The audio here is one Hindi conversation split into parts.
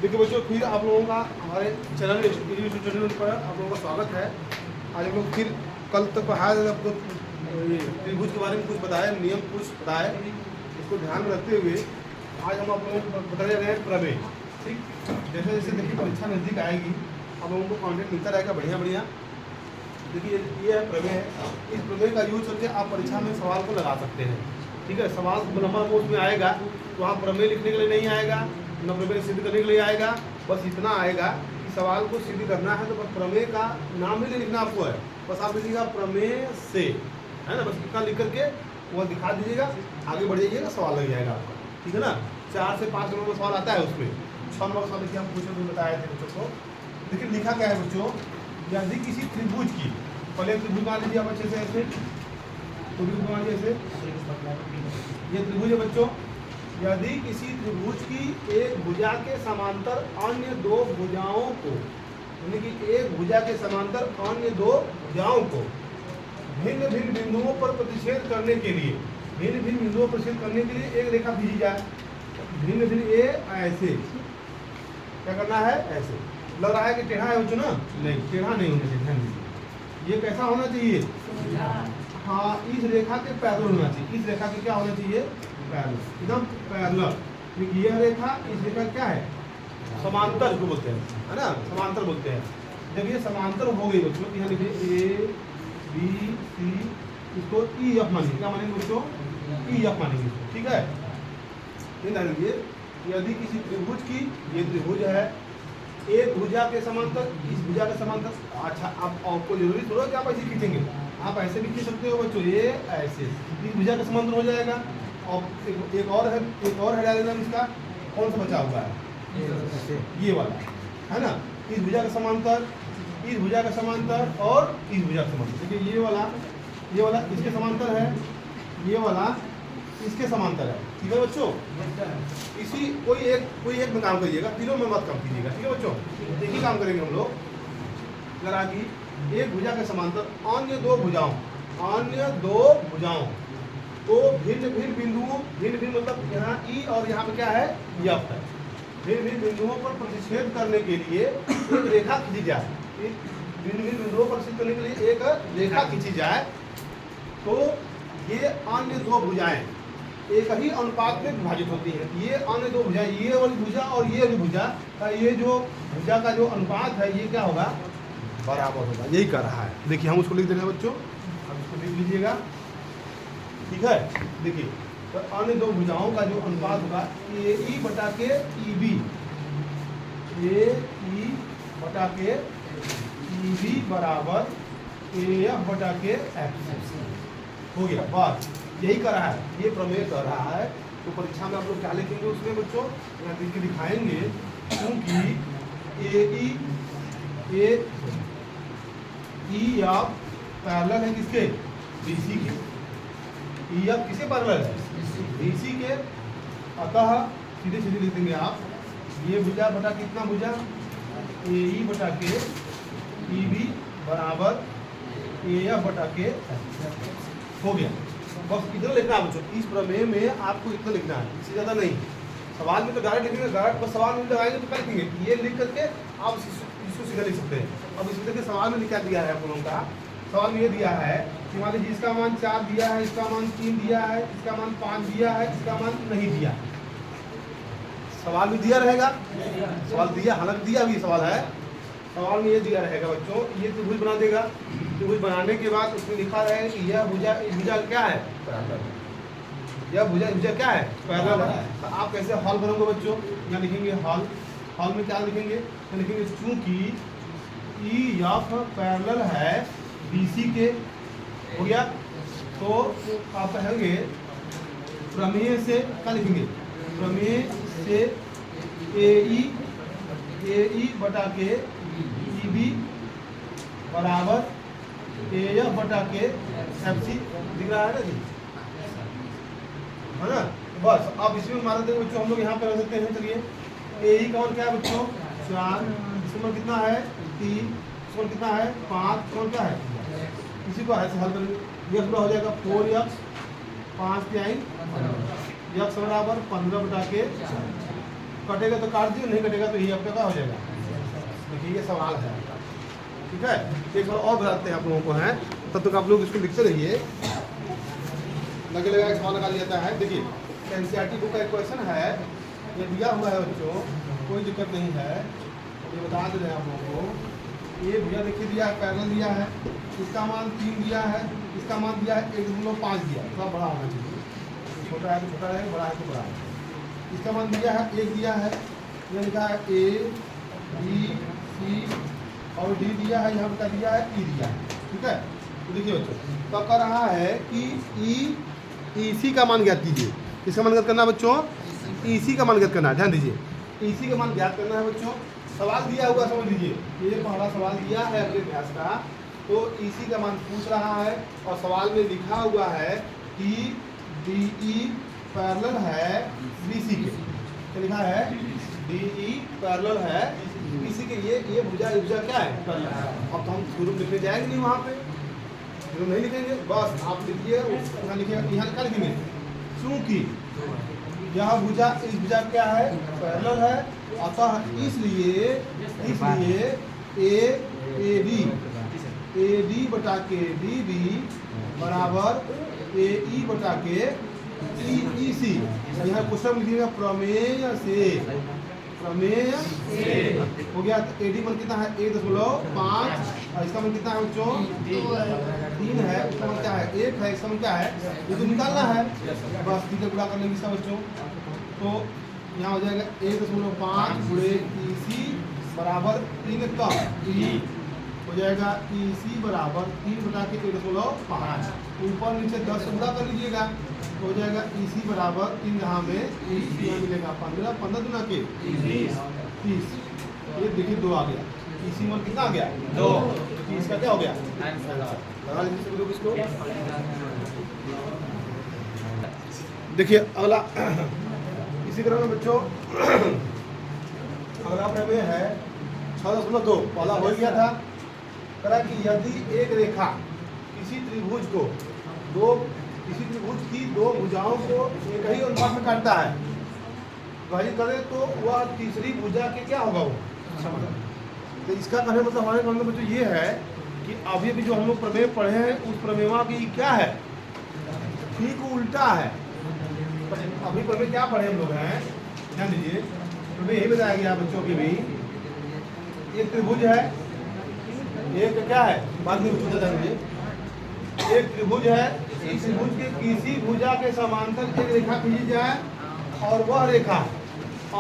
देखिए बच्चों, फिर आप लोगों का हमारे चैनल चैनल पर आप लोगों का स्वागत है। आज हम लोग फिर कल तक पढ़ाया आपको ये त्रिभुज के बारे में कुछ बताया, नियम कुछ बताया, इसको ध्यान में रखते हुए आज हम आप लोगों को बताने जा रहे हैं प्रमेय। ठीक, जैसे जैसे देखिए परीक्षा नज़दीक आएगी आप लोगों को कॉन्टेंट मिलता रहेगा बढ़िया बढ़िया। देखिए ये है प्रमेय है। इस प्रमेय का यूज करके आप परीक्षा में सवाल को लगा सकते हैं। ठीक है, सवाल लंबा पोस्ट में आएगा तो वहाँ प्रमेय लिखने के लिए नहीं आएगा, न प्रमेय सिद्ध करने के लिए आएगा, बस इतना आएगा कि सवाल को सिद्ध करना है तो बस प्रमेय का नाम ही नहीं लिखना आपको है, बस आप लिखिएगा प्रमेय से, है ना, बस इतना लिख करके वो दिखा दीजिएगा, आगे बढ़ जाइएगा, सवाल लग जाएगा आपका। ठीक है ना, 4 से 5 नंबर का सवाल आता है, उसमें 6 नंबर का सवाल देखिए हम पूछे तो बताए थे बच्चों को। देखिए लिखा क्या है बच्चों, यदि किसी त्रिभुज की, पहले त्रिभुज मान लीजिए आप अच्छे से ऐसे, त्रिभुज मान लीजिए ऐसे, ये त्रिभुज है बच्चों। यदि किसी त्रिभुज की एक भुजा के समांतर अन्य दो भुजाओं को, यानी कि एक भुजा के समांतर अन्य दो भुजाओं को भिन्न भिन्न बिंदुओं पर प्रतिच्छेद करने के लिए, भिन्न भिन्न बिंदुओं पर प्रतिच्छेद करने के लिए एक रेखा खींची जाए। भिन्न भिन्न ये ऐसे क्या करना है, ऐसे लग रहा है कि टेढ़ा है बच्चों ना, नहीं टेढ़ा नहीं होना चाहिए, ध्यान दीजिए। ये कैसा होना चाहिए, हाँ इस रेखा के पैरेलल होना चाहिए, इस रेखा के क्या होना चाहिए, पैरेलल, एकदम पैरेलल। यह रेखा इस रेखा क्या है, समांतर इसको बोलते हैं, है ना, समांतर बोलते हैं। जब ये समांतर हो गई बच्चों, यहाँ लिखिए ए बी सी, इसको ई एफ मानेंगे, क्या मानेंगे बच्चों, ई एफ मानेंगे, ठीक है। ये ध्यान रखिए, यदि किसी त्रिभुज की, ये त्रिभुज है, एक भुजा के समांतर इस भुजा के समांतर, अच्छा आप आपको जरूरी थोड़ा कि आप ऐसे खींचेंगे, आप ऐसे भी खींच सकते हो बच्चों, ये ऐसे इस भुजा के समांतर हो जाएगा। और एक और है, एक और है डायग्राम इसका, कौन सा बचा हुआ है, ये वाला, है ना, इस भुजा के समांतर, इस भुजा के समांतर और इस भुजा के समांतर। देखिए ये वाला इसके समांतर है, ये वाला इसके समांतर है, ठीक है बच्चों। इसी कोई एक में काम करिएगा, तीनों में मत काम कीजिएगा, ठीक है बच्चों। एक ही काम करेंगे हम लोग, जरा कि एक भुजा के समांतर अन्य दो भुजाओं तो भिन्न भिन्न बिंदुओं, भिन्न भिन्न मतलब यहाँ ई और यहाँ पे क्या है, यफ है, भिन्न भिन्न बिंदुओं पर प्रतिच्छेद करने के लिए एक रेखा खींची जाए, भिन्न भिन्न बिंदुओं पर प्रतिच्छेद करने के लिए एक रेखा खींची जाए, तो ये अन्य दो भुजाएं एक ही अनुपात में विभाजित होती है। ये अन्य दो भुजाएं, ये वाली भुजा और ये वाली भुजा का, ये जो भुजा का जो अनुपात है ये क्या होगा, बराबर होगा, यही कर रहा है। देखिए हम उसको लिख दे रहे हैं बच्चों, अब इसको लिख लीजिएगा, ठीक है। देखिए तो अन्य दो भुजाओं का जो अनुपात होगा ए ई बटा के ई बी, ए ई बटा के ई बी बराबर ए एफ बटा के एफ हो गया, बस यही कर रहा है, ये प्रमेय कर रहा है। तो परीक्षा में आप लोग क्या लिखेंगे उसमें बच्चों, यहाँ लिख के दिखाएंगे, क्योंकि ए ई एफ पैरेलल है किसके, बी सी के, ई एफ किसे पैरेलल है, बी सी के, अतः सीधे सीधे लिख देंगे आप, ये भुजा बटा कितना भुजा, ए ई बटा के ई बी बराबर ए एफ बटा के हो गया। बस इतना लिखना है बच्चों, इस प्रमेय में आपको इतना लिखना है, इससे ज़्यादा नहीं। सवाल में तो डायरेक्ट लिखेंगे, डायरेक्ट बस सवाल में लगाएंगे तो क्या लिखेंगे, ये लिख करके आप इसको सीधा लिख सकते हैं। अब इसमें देखिए सवाल में क्या दिया है आप लोगों का, सवाल में ये दिया है कि मान लीजिए इसका मान 4 दिया है, इसका मान 3 दिया है, इसका मान 5 दिया है, इसका मान नहीं दिया। सवाल में दिया रहेगा, सवाल दिया, हालांकि दिया भी सवाल है, सवाल में ये दिया रहेगा बच्चों, ये त्रिभुज बना देगा, त्रिभुज बनाने के बाद उसमें लिखा रहेगा कि यह भुजा, इस भुजा क्या है, यह भुजा क्या है, पैरेलल है। तो आप कैसे हॉल बनोगे बच्चों, यहाँ लिखेंगे हॉल, हॉल में क्या लिखेंगे, तो लिखेंगे चूंकि ई एफ पैरेलल है बी सी के, हो गया। तो आप कहेंगे प्रमेय से, क्या लिखेंगे, प्रमेय से ए ई बटा के ई बी बराबर ए एफ बटा के एफ सी, दिख रहा है ना जी, है ना। बस अब इसमें मार देंगे बच्चों, हम लोग यहाँ पे रख सकते हैं। चलिए ए ई का मान क्या है बच्चों, 4, इसमें कितना है 3, इसमें कितना है 5, इसमें क्या है, इसी को ऐसे हल करेंगे, ये पूरा हो जाएगा 4x 5 3 x बराबर 15 बटा के कटेगा तो काट दियो, नहीं कटेगा तो ये आपका क्या हो जाएगा। देखिए ये सवाल है, ठीक है। एक बार और बताते हैं आप लोगों को, है तब तक आप लोग इसको लिखते रहिए, लगे लगा सवाल निकाल जाता है। देखिए एनसीईआरटी बुक का एक क्वेश्चन है, ये दिया हुआ है बच्चों, कोई दिक्कत नहीं है, ये बता दे रहे हैं आप लोगों को। ये भैया देखिए दिया है, पैरेलल दिया है, इसका मान 3 दिया है, इसका मान दिया है 1.5 दिया है, थोड़ा बड़ा होना चाहिए, छोटा है तो छोटा रहेगा, बड़ा है तो बड़ा है। इसका मान दिया है 1 दिया है, ये लिखा है A B C और D दिया है, यहाँ बता दिया है E दिया है, ठीक है। तो देखिए बच्चों तो कह रहा है कि EC का मान ज्ञात कीजिए। किसका मान ज्ञात करना है बच्चों? EC का मान ज्ञात करना है, ध्यान दीजिए, EC का मान ज्ञात करना है बच्चों। सवाल दिया हुआ समझ लीजिए, ये पहला सवाल दिया है अपने अभ्यास का, तो EC का मान पूछ रहा है और सवाल में लिखा हुआ है कि DE पैरेलल है BC के, क्या लिखा है? DE पैरेलल है BC के। ये भुजा क्या है? अब तो हम शुरू लिखने जाएंगे नहीं, वहाँ पे शुरू नहीं लिखेंगे, बस आप लिखिए, यहाँ लिखिएगा, यहाँ क्या लिखेंगे? चूँकि यह भुजा इस भुजा क्या है? पैरेलल है, अतः इसलिए AD बटा के DB बराबर AE बटा के EC। यहाँ क्वेश्चन लिखिएगा प्रमेय से हो गया। तो AD मन कितना है? 1.5, और इसका मन कितना है बच्चों? 3 है, इसका मन क्या है? 1 है, इसका मन क्या है? ये तो निकालना है, बस ठीक है, गुणा कर लेंगे इसका बच्चों। तो यहाँ हो जाएगा 1.5 गुणे EC बराबर 3 का E हो जाएगा, EC बराबर 3 बटा के 1.5, ऊपर नीचे 10 से गुणा कर लीजिएगा, तो हो जाएगा EC बराबर 3 यहाँ में EC यहाँ मिलेगा 15 दुना के 30। ये देखिए 2 आ गया, EC मान कितना आ गया? 2। तो इसका क्या हो गया? लगा लीजिए इसको। देखिए अगला इसी तरह में बच्चों अगला प्रमेय है 6.2, पहला हो गया था। कहा कि यदि एक रेखा किसी त्रिभुज की 2 भुजाओं को एक ही अनुपात में काटता है, विभाजित करे तो वह तीसरी भुजा के क्या होगा वो समांतर। तो इसका कहने मतलब हमारे कहने में बच्चों ये है कि अभी अभी जो हम लोग प्रमेय पढ़े हैं उस प्रमेय की क्या है? ठीक उल्टा है। अभी प्रमेय क्या पढ़े हम लोग हैं, ध्यान दीजिए, प्रमेय यही बताया गया बच्चों की भी, एक त्रिभुज है, एक क्या है? बाद में बता दीजिए, एक त्रिभुज है, इस त्रिभुज के किसी भुजा के समांतर एक रेखा खींची जाए और वह रेखा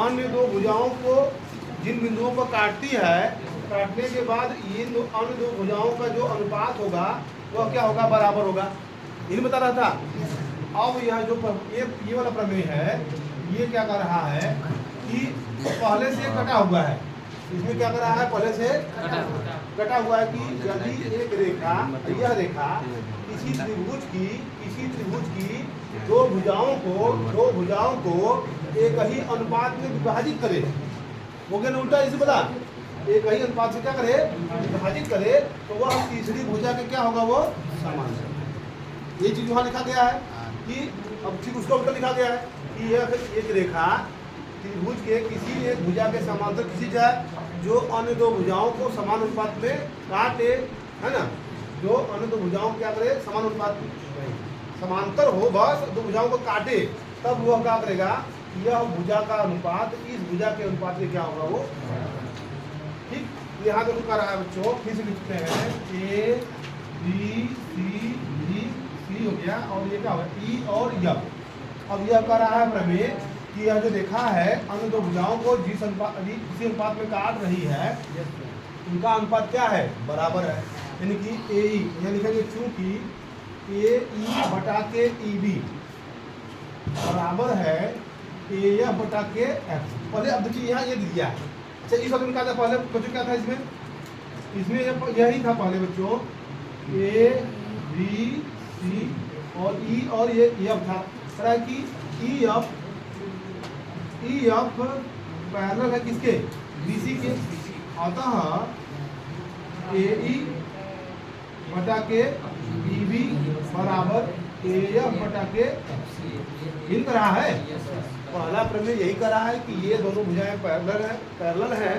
अन्य 2 भुजाओं को जिन बिंदुओं पर काटती है, काटने के बाद ये अन्य 2 भुजाओं का जो अनुपात होगा वह क्या होगा? बराबर होगा। ये बता रहा था। अब यह जो ये वाला प्रमेय है, ये क्या कर रहा है कि पहले से कटा हुआ है, इसमें क्या कर रहा है? पहले से कटा हुआ है कि यदि एक रेखा, यह रेखा किसी त्रिभुज की 2 भुजाओं को एक ही अनुपात में विभाजित करे, हो गया ना उल्टा? इसे बता, एक ही अनुपात से क्या करे? विभाजित करे, तो वह तीसरी भुजा के क्या होगा? वो समांतर। ये चीज वहाँ लिखा गया है कि अब ठीक उसका उल्टा लिखा गया है कि यह एक रेखा त्रिभुज के किसी एक भुजा के समांतर खींची जाए जो अन्य 2 भुजाओं को समान अनुपात में काटे, है ना? जो अन्य 2 भुजाओं क्या करे? समान अनुपात समांतर हो, बस 2 भुजाओं को काटे, तब वह क्या करेगा? यह भुजा का अनुपात इस भुजा के अनुपात में क्या होगा? वो ठीक। यहाँ पे कर रहा है बच्चों, फिर से लिखते हैं A B C D, C हो गया, और ये क्या होगा? E और F। अब यह कर रहा है प्रमेय कि यह जो देखा है अन्य 2 भुजाओं को जिस अनुपात में काट रही है, उनका अनुपात क्या है? बराबर है, यानी कि AE, यहाँ लिखेंगे चूंकि AE बटा के EB बराबर है AF बटा के F। पहले अब देखिए यहाँ ये दिया है, अच्छा इस वक्त निकाला पहले बच्चों क्या था? इसमें यही था पहले बच्चों, A B C और E और ये F था। कह कि EF पैरेलल है किसके? BC के, अतः AE बटा के EB बराबर AF बटा के इन कर रहा है। पहला प्रमेय यही कर रहा है कि ये दोनों भुजाएं पैरेलल है,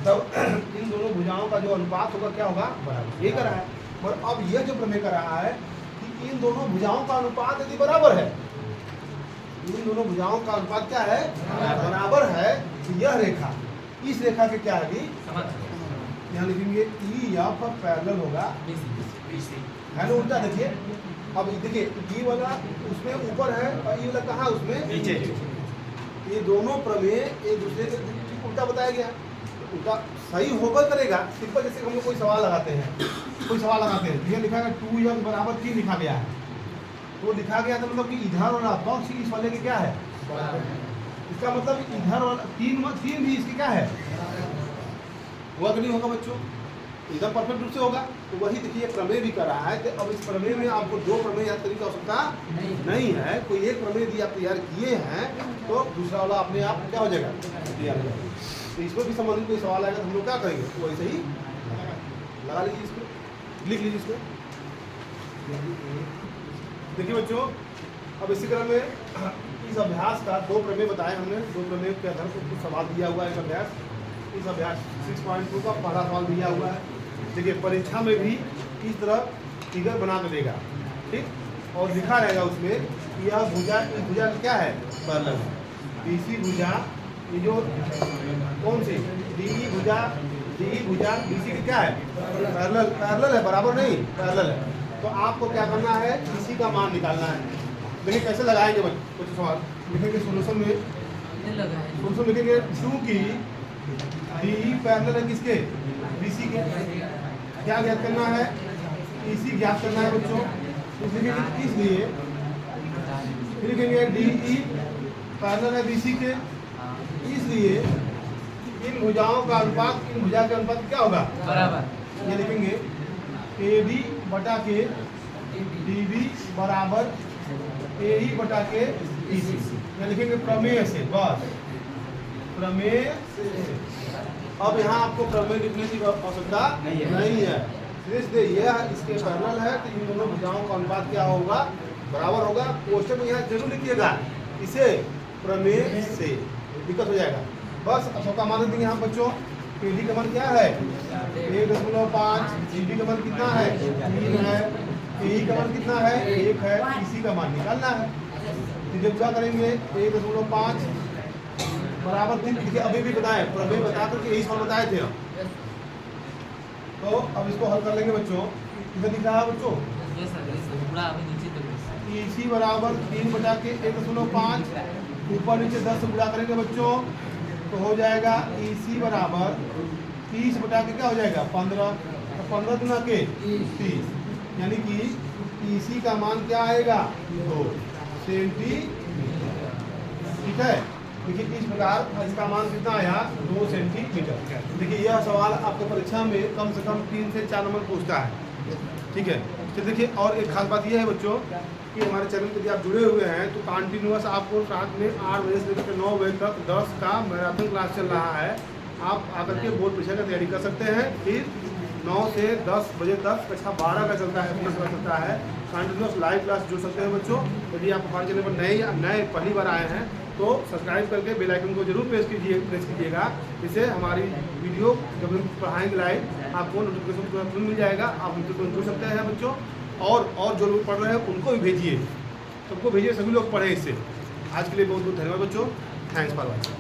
तब इन दोनों भुजाओं का जो अनुपात होगा क्या होगा, बराबर। यही कर रहा है। और अब यह जो प्रमेय कर रहा है कि इन दोनों भुजाओं का अनुपात यदि बराबर है, इन दोनों भुजाओं का अनुपात क्या है, बराबर है, तो यह रेखा इस रेखा के क्या है, यहाँ लिखेंगे EF पैरेलल होगा है ना, उल्टा देखिए। अब देखिए ये वाला उसमें ऊपर है और ये वाला कहाँ उसमें नीचे। ये दोनों प्रमेय एक दूसरे के उल्टा बताया गया, उल्टा सही होकर करेगा। सिंपल जैसे हम लोग कोई सवाल लगाते हैं, ये लिखा है 2F बराबर 3 लिखा गया है, तो लिखा गया था मतलब कि इधर वाला पक्ष इस वाले के क्या है, इसका मतलब इधर वाला 3 भी इसके क्या है, हुआ कि नहीं होगा बच्चों, एकदम परफेक्ट रूप से होगा। तो वही देखिए प्रमेय भी कर रहा है। तो अब इस प्रमेय में आपको 2 प्रमेय याद करने की आवश्यकता नहीं है। कोई एक प्रमेय यदि आप तैयार किए हैं तो दूसरा वाला अपने आप क्या हो जाएगा, तैयार हो जाएगा। तो इसमें भी संबंधित कोई सवाल आएगा तो हम लोग क्या करेंगे, तो वैसे ही लगा लीजिए, इसको लिख लीजिए इसको। देखिए बच्चों, अब इसी क्रम में इस अभ्यास का 2 प्रमेय बताए हमने। 2 प्रमेय के आधार पर कुछ सवाल दिया हुआ है। एक अभ्यास, इस अभ्यास 6.2 का पहला सवाल दिया हुआ है। देखिए परीक्षा में भी इस तरह फिगर बना के देगा, ठीक, और लिखा रहेगा उसमें कि यह भुजा, इस भुजा क्या है, पैरेलल। BC भुजा, ये जो कौन सी DE भुजा BC की क्या है, पैरेलल है, बराबर नहीं, पैरेलल है। तो आपको क्या करना है, इसी का मान निकालना है। देखिए कैसे लगाएंगे कुछ सवाल लिखेंगे, सोल्यूशन में लिखेंगे चूंकि DE पैरेलल है किसके, BC के। क्या ज्ञात करना है, EC ज्ञात करना है बच्चों। इसलिए फिर लिखेंगे DE पैरेलल है BC के, इसलिए इन भुजाओं का अनुपात, इन भुजा का अनुपात क्या होगा, बराबर। ये लिखेंगे AD बटा के DB बराबर AE बटा के EC। ये लिखेंगे प्रमेय से, बस प्रमेय से। अब यहाँ आपको प्रमेय लिखने की आवश्यकता नहीं है। सीधे यह इसके पैरेलल है तो इन दोनों भुजाओं का अनुपात क्या होगा, बराबर होगा। क्वेश्चन में यहाँ जरूर लिखिएगा इसे प्रमेय से, दिक्कत हो जाएगा। बस अब सबका मान देंगे यहाँ बच्चों। AD का मान क्या है 1.5, DB का मान कितना है 3 है, AE का मान कितना है 1 है, EC का मान निकालना है। तो जब क्या करेंगे 1.5 बराबर 3, देखिए अभी भी बताए प्रमेय बता करके यही सवाल बताए थे हम। तो अब इसको हल कर लेंगे बच्चों। इधर दिख रहा है बच्चों, EC बराबर 3 बटा के 1.5, ऊपर नीचे 10 से गुणा करेंगे बच्चों तो हो जाएगा EC बराबर 30 बटा के क्या हो जाएगा 15, तो 15 गुना के 30, यानी कि EC का मान क्या आएगा 2 सेंटीमीटर। ठीक है, देखिए इस प्रकार इसका मान कितना आया 2 सेंटीमीटर। देखिए यह सवाल आपको परीक्षा में कम से कम 3 से 4 नंबर पूछता है। ठीक है, तो देखिए और एक खास बात यह है बच्चों कि हमारे चैनल पर यदि आप जुड़े हुए हैं तो कंटिन्यूअस आपको रात में 8 बजे से लेकर 9 बजे तक 10 का मैराथन क्लास चल रहा है। आप आकर के बोर्ड परीक्षा की तैयारी कर सकते हैं। फिर 9 से 10 बजे तक कक्षा 12 का चलता है, 15 का चलता है। कंटिन्यूअस लाइव क्लास जुड़ सकते हैं बच्चों। यदि आप हमारे चैनल पर नए पहली बार आए हैं तो सब्सक्राइब करके बेल आइकन को जरूर प्रेस कीजिएगा। इससे हमारी वीडियो जब हम पढ़ाएंगे लाइव आपको नोटिफिकेशन तुरंत मिल जाएगा। आप नोटिफिकेशन जुड़ सकते हैं बच्चों। और जो लोग पढ़ रहे हैं उनको भी भेजिए, सबको भेजिए, सभी लोग पढ़ें इससे। आज के लिए बहुत बहुत धन्यवाद बच्चों। Thanks for watching.